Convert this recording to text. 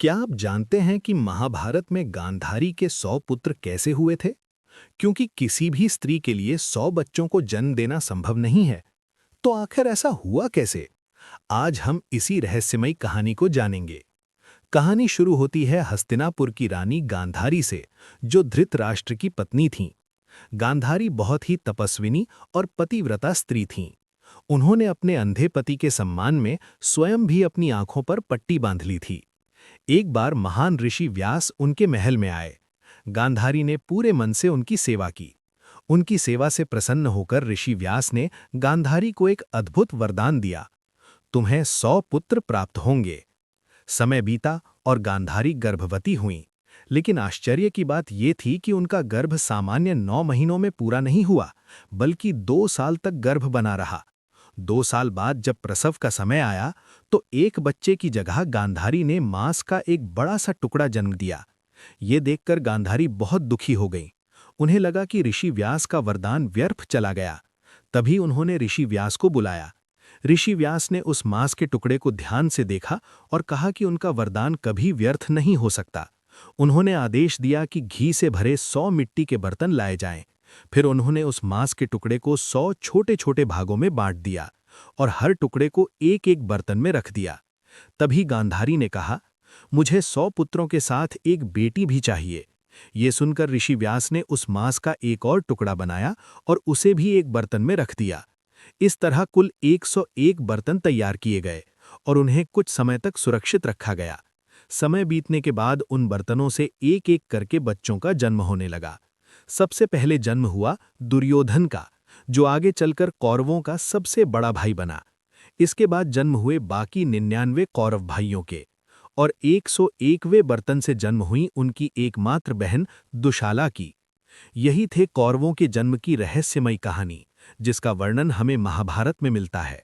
क्या आप जानते हैं कि महाभारत में गांधारी के 100 पुत्र कैसे हुए थे? क्योंकि किसी भी स्त्री के लिए 100 बच्चों को जन्म देना संभव नहीं है। तो आखिर ऐसा हुआ कैसे? आज हम इसी रहस्यमयी कहानी को जानेंगे। कहानी शुरू होती है हस्तिनापुर की रानी गांधारी से, जो धृतराष्ट्र की पत्नी थीं। गांधारी बहुत ही तपस्विनी और पतिव्रता स्त्री थीं। उन्होंने अपने अंधे पति के सम्मान में स्वयं भी अपनी आंखों पर पट्टी बांध ली थी। एक बार महान ऋषि व्यास उनके महल में आए। गांधारी ने पूरे मन से उनकी सेवा की। उनकी सेवा से प्रसन्न होकर ऋषि व्यास ने गांधारी को एक अद्भुत वरदान दिया। तुम्हें 100 पुत्र प्राप्त होंगे। समय बीता और गांधारी गर्भवती हुईं। लेकिन आश्चर्य की बात यह थी कि उनका गर्भ सामान्य 9 महीनों में पूरा नहीं हुआ, बल्कि 2 साल तक गर्भ बना रहा। 2 साल बाद जब प्रसव का समय आया, तो एक बच्चे की जगह गांधारी ने मांस का एक बड़ा सा टुकड़ा जन्म दिया। ये देखकर गांधारी बहुत दुखी हो गईं। उन्हें लगा कि ऋषि व्यास का वरदान व्यर्थ चला गया। तभी उन्होंने ऋषि व्यास को बुलाया। ऋषि व्यास ने उस मांस के टुकड़े को ध्यान से देखा और कहा कि उनका वरदान कभी व्यर्थ नहीं हो सकता। उन्होंने आदेश दिया कि घी से भरे 100 मिट्टी के बर्तन लाए जाएं। फिर उन्होंने उस मांस के टुकड़े को 100 छोटे-छोटे भागों में बांट दिया और हर टुकड़े को एक-एक बर्तन में रख दिया। तभी गांधारी ने कहा, मुझे 100 पुत्रों के साथ एक बेटी भी चाहिए। ये सुनकर ऋषि व्यास ने उस मांस का एक और टुकड़ा बनाया और उसे भी एक बर्तन में रख दिया। इस तरह कुल 101 बर्तन तैयार किए गए और उन्हें कुछ समय तक सुरक्षित रखा गया। समय बीतने के बाद उन बर्तनों से एक-एक करके बच्चों का जन्म होने लगा। सबसे पहले जन्म हुआ दुर्योधन का, जो आगे चलकर कौरवों का सबसे बड़ा भाई बना। इसके बाद जन्म हुए बाकी 99 कौरव भाइयों के, और 101वें बर्तन से जन्म हुई उनकी एकमात्र बहन दुशाला की। यही थे कौरवों के जन्म की रहस्यमयी कहानी, जिसका वर्णन हमें महाभारत में मिलता है।